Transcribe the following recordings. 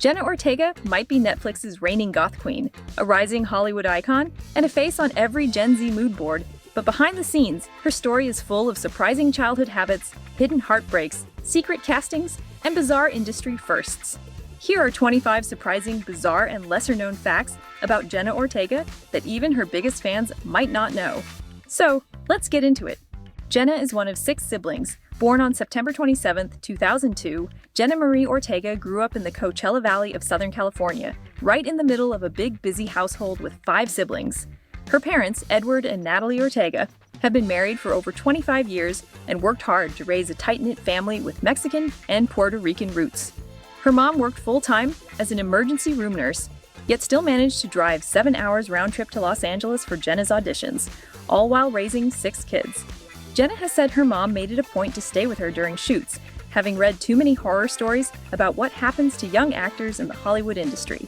Jenna Ortega might be Netflix's reigning goth queen, a rising Hollywood icon, and a face on every Gen Z mood board, but behind the scenes, her story is full of surprising childhood habits, hidden heartbreaks, secret castings, and bizarre industry firsts. Here are 25 surprising, bizarre, and lesser-known facts about Jenna Ortega that even her biggest fans might not know. So, let's get into it. Jenna is one of 6 siblings. Born on September 27, 2002, Jenna Marie Ortega grew up in the Coachella Valley of Southern California, right in the middle of a big, busy household with 5 siblings. Her parents, Edward and Natalie Ortega, have been married for over 25 years and worked hard to raise a tight-knit family with Mexican and Puerto Rican roots. Her mom worked full-time as an emergency room nurse, yet still managed to drive 7 hours round trip to Los Angeles for Jenna's auditions, all while raising 6 kids. Jenna has said her mom made it a point to stay with her during shoots, having read too many horror stories about what happens to young actors in the Hollywood industry.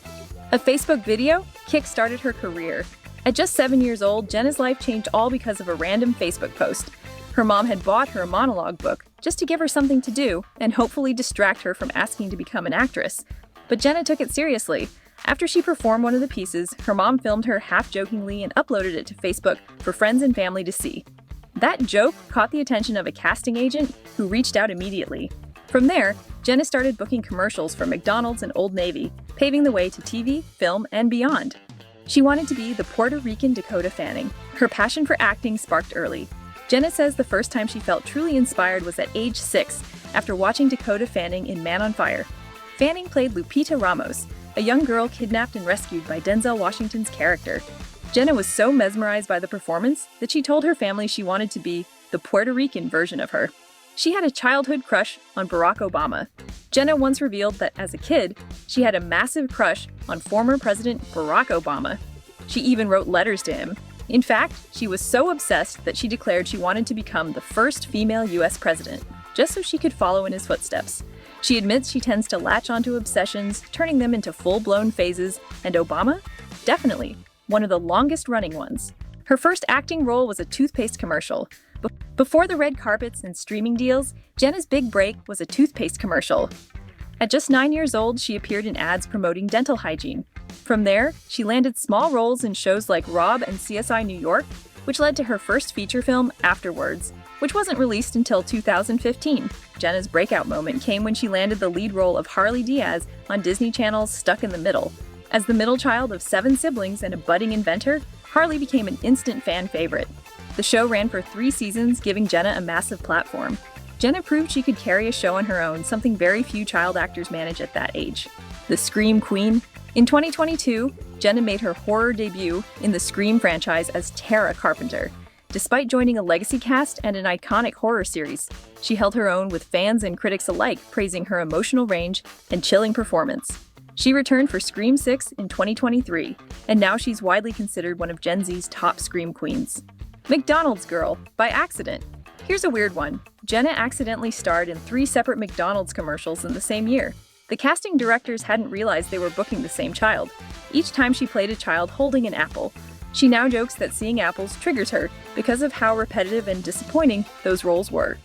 A Facebook video kick-started her career. At just 7 years old, Jenna's life changed all because of a random Facebook post. Her mom had bought her a monologue book just to give her something to do and hopefully distract her from asking to become an actress. But Jenna took it seriously. After she performed one of the pieces, her mom filmed her half-jokingly and uploaded it to Facebook for friends and family to see. That joke caught the attention of a casting agent who reached out immediately. From there, Jenna started booking commercials for McDonald's and Old Navy, paving the way to TV, film, and beyond. She wanted to be the Puerto Rican Dakota Fanning. Her passion for acting sparked early. Jenna says the first time she felt truly inspired was at age 6, after watching Dakota Fanning in Man on Fire. Fanning played Lupita Ramos, a young girl kidnapped and rescued by Denzel Washington's character. Jenna was so mesmerized by the performance that she told her family she wanted to be the Puerto Rican version of her. She had a childhood crush on Barack Obama. Jenna once revealed that as a kid, she had a massive crush on former President Barack Obama. She even wrote letters to him. In fact, she was so obsessed that she declared she wanted to become the first female US president, just so she could follow in his footsteps. She admits she tends to latch onto obsessions, turning them into full-blown phases, and Obama? Definitely. One of the longest-running ones. Her first acting role was a toothpaste commercial. Before the red carpets and streaming deals, Jenna's big break was a toothpaste commercial. At just 9 years old, she appeared in ads promoting dental hygiene. From there, she landed small roles in shows like Rob and CSI New York, which led to her first feature film, Afterwards, which wasn't released until 2015. Jenna's breakout moment came when she landed the lead role of Harley Diaz on Disney Channel's Stuck in the Middle. As the middle child of 7 siblings and a budding inventor, Harley became an instant fan favorite. The show ran for 3 seasons, giving Jenna a massive platform. Jenna proved she could carry a show on her own, something very few child actors manage at that age. The Scream Queen. In 2022, Jenna made her horror debut in the Scream franchise as Tara Carpenter. Despite joining a legacy cast and an iconic horror series, she held her own with fans and critics alike praising her emotional range and chilling performance. She returned for Scream 6 in 2023, and now she's widely considered one of Gen Z's top Scream queens. McDonald's Girl, by accident. Here's a weird one. Jenna accidentally starred in 3 separate McDonald's commercials in the same year. The casting directors hadn't realized they were booking the same child. Each time she played a child holding an apple. She now jokes that seeing apples triggers her because of how repetitive and disappointing those roles were.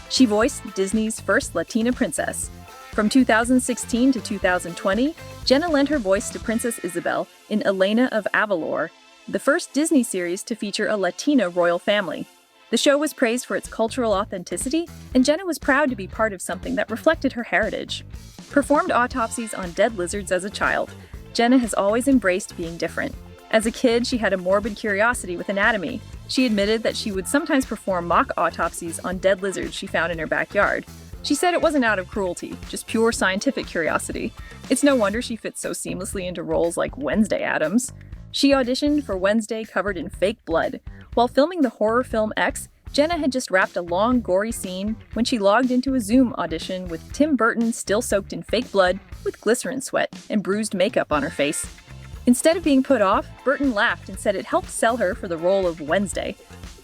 She voiced Disney's first Latina princess. From 2016 to 2020, Jenna lent her voice to Princess Isabel in Elena of Avalor, the first Disney series to feature a Latina royal family. The show was praised for its cultural authenticity, and Jenna was proud to be part of something that reflected her heritage. Performed autopsies on dead lizards as a child, Jenna has always embraced being different. As a kid, she had a morbid curiosity with anatomy. She admitted that she would sometimes perform mock autopsies on dead lizards she found in her backyard. She said it wasn't out of cruelty, just pure scientific curiosity. It's no wonder she fits so seamlessly into roles like Wednesday Addams. She auditioned for Wednesday covered in fake blood. While filming the horror film X, Jenna had just wrapped a long, gory scene when she logged into a Zoom audition with Tim Burton still soaked in fake blood with glycerin sweat and bruised makeup on her face. Instead of being put off, Burton laughed and said it helped sell her for the role of Wednesday.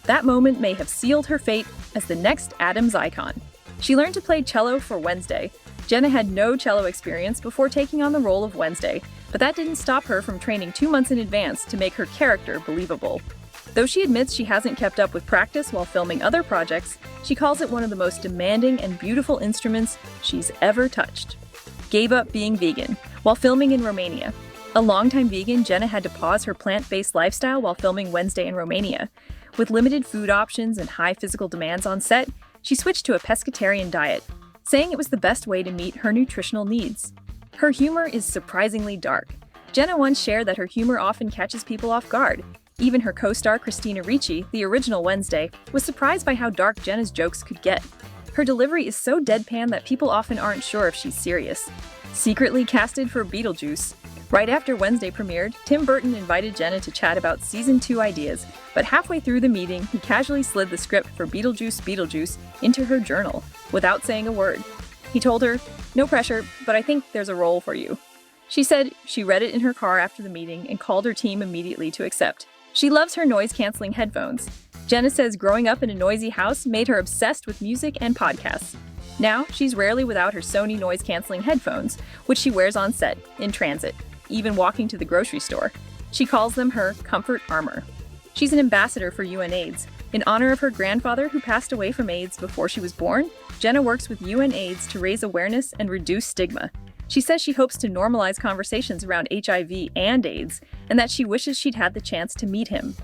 That moment may have sealed her fate as the next Addams icon. She learned to play cello for Wednesday. Jenna had no cello experience before taking on the role of Wednesday, but that didn't stop her from training 2 months in advance to make her character believable. Though she admits she hasn't kept up with practice while filming other projects, she calls it one of the most demanding and beautiful instruments she's ever touched. gave up being vegan while filming in Romania. A longtime vegan, Jenna had to pause her plant-based lifestyle while filming Wednesday in Romania. With limited food options and high physical demands on set, she switched to a pescatarian diet, saying it was the best way to meet her nutritional needs. Her humor is surprisingly dark. Jenna once shared that her humor often catches people off guard. Even her co-star Christina Ricci, the original Wednesday, was surprised by how dark Jenna's jokes could get. Her delivery is so deadpan that people often aren't sure if she's serious. Secretly casted for Beetlejuice. Right after Wednesday premiered, Tim Burton invited Jenna to chat about Season 2 ideas, but halfway through the meeting, he casually slid the script for Beetlejuice into her journal, without saying a word. He told her, "No pressure, but I think there's a role for you." She said she read it in her car after the meeting and called her team immediately to accept. She loves her noise-canceling headphones. Jenna says growing up in a noisy house made her obsessed with music and podcasts. Now, she's rarely without her Sony noise-canceling headphones, which she wears on set, in transit, even walking to the grocery store. She calls them her comfort armor. She's an ambassador for UNAIDS. In honor of her grandfather who passed away from AIDS before she was born, Jenna works with UNAIDS to raise awareness and reduce stigma. She says she hopes to normalize conversations around HIV and AIDS, and that she wishes she'd had the chance to meet him.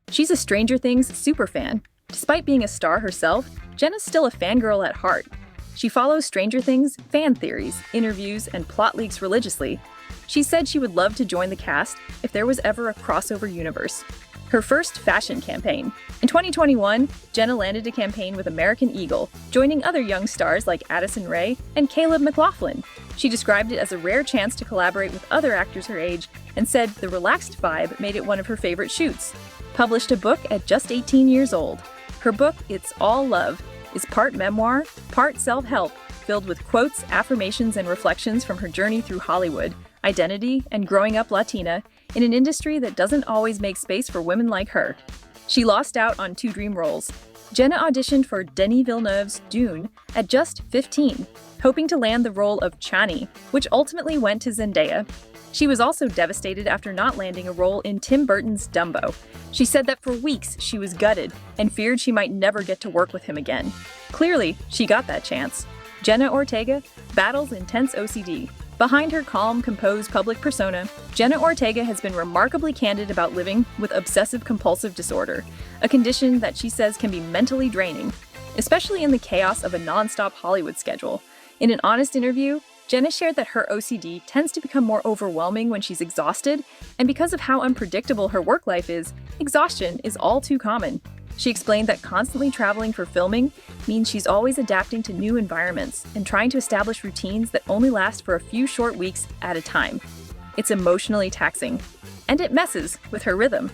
She's a Stranger Things superfan. Despite being a star herself, Jenna's still a fangirl at heart. She follows Stranger Things fan theories, interviews, and plot leaks religiously. She said she would love to join the cast if there was ever a crossover universe. Her first fashion campaign. In 2021, Jenna landed a campaign with American Eagle, joining other young stars like Addison Rae and Caleb McLaughlin. She described it as a rare chance to collaborate with other actors her age and said the relaxed vibe made it one of her favorite shoots. Published a book at just 18 years old. Her book, It's All Love, is part memoir, part self-help, filled with quotes, affirmations, and reflections from her journey through Hollywood, identity, and growing up Latina in an industry that doesn't always make space for women like her. She lost out on 2 dream roles. Jenna auditioned for Denis Villeneuve's Dune at just 15, hoping to land the role of Chani, which ultimately went to Zendaya. She was also devastated after not landing a role in Tim Burton's Dumbo. She said that for weeks she was gutted and feared she might never get to work with him again. Clearly, she got that chance. Jenna Ortega battles intense OCD. Behind her calm, composed public persona, Jenna Ortega has been remarkably candid about living with obsessive-compulsive disorder, a condition that she says can be mentally draining, especially in the chaos of a non-stop Hollywood schedule. In an honest interview, Jenna shared that her OCD tends to become more overwhelming when she's exhausted, and because of how unpredictable her work life is, exhaustion is all too common. She explained that constantly traveling for filming means she's always adapting to new environments and trying to establish routines that only last for a few short weeks at a time. It's emotionally taxing, and it messes with her rhythm.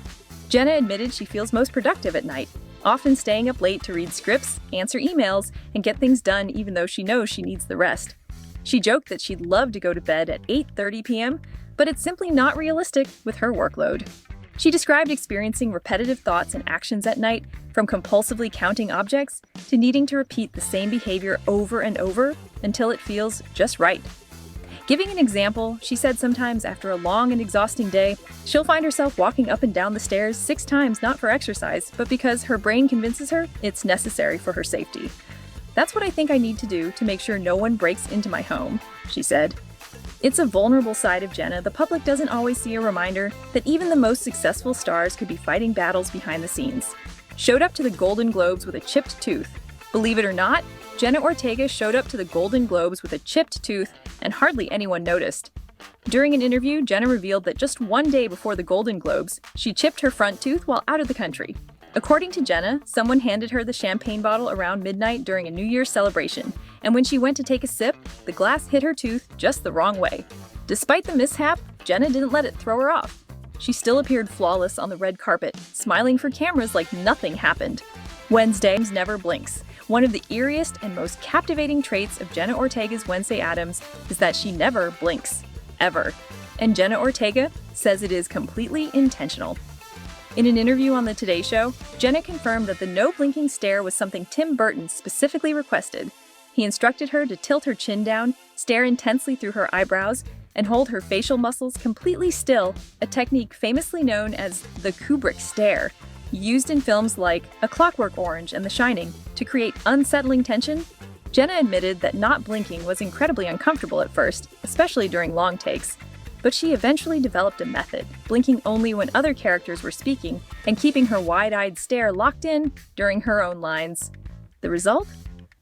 Jenna admitted she feels most productive at night, often staying up late to read scripts, answer emails, and get things done even though she knows she needs the rest. She joked that she'd love to go to bed at 8:30 p.m., but it's simply not realistic with her workload. She described experiencing repetitive thoughts and actions at night, from compulsively counting objects to needing to repeat the same behavior over and over until it feels just right. Giving an example, she said sometimes after a long and exhausting day, she'll find herself walking up and down the stairs 6 times not for exercise, but because her brain convinces her it's necessary for her safety. "That's what I think I need to do to make sure no one breaks into my home," she said. It's a vulnerable side of Jenna the public doesn't always see, a reminder that even the most successful stars could be fighting battles behind the scenes. Showed up to the Golden Globes with a chipped tooth. Believe it or not, Jenna Ortega showed up to the Golden Globes with a chipped tooth and hardly anyone noticed. During an interview, Jenna revealed that just one day before the Golden Globes, she chipped her front tooth while out of the country. According to Jenna, someone handed her the champagne bottle around midnight during a New Year's celebration, and when she went to take a sip, the glass hit her tooth just the wrong way. Despite the mishap, Jenna didn't let it throw her off. She still appeared flawless on the red carpet, smiling for cameras like nothing happened. Wednesday never blinks. One of the eeriest and most captivating traits of Jenna Ortega's Wednesday Addams is that she never blinks. Ever. And Jenna Ortega says it is completely intentional. In an interview on The Today Show, Jenna confirmed that the no-blinking stare was something Tim Burton specifically requested. He instructed her to tilt her chin down, stare intensely through her eyebrows, and hold her facial muscles completely still, a technique famously known as the Kubrick stare, used in films like A Clockwork Orange and The Shining to create unsettling tension Jenna admitted that not blinking was incredibly uncomfortable at first, especially during long takes, but she eventually developed a method, blinking only when other characters were speaking and keeping her wide-eyed stare locked in during her own lines. The result?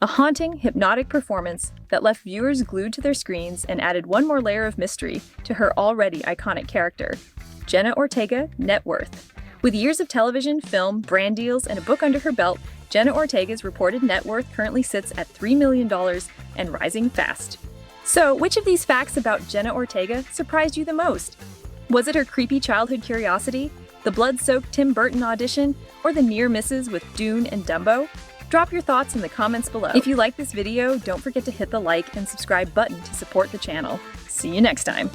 A haunting, hypnotic performance that left viewers glued to their screens and added one more layer of mystery to her already iconic character. Jenna Ortega, net worth. With years of television, film, brand deals, and a book under her belt, Jenna Ortega's reported net worth currently sits at $3 million and rising fast. So, which of these facts about Jenna Ortega surprised you the most? Was it her creepy childhood curiosity, the blood-soaked Tim Burton audition, or the near misses with Dune and Dumbo? Drop your thoughts in the comments below. If you like this video, don't forget to hit the like and subscribe button to support the channel. See you next time!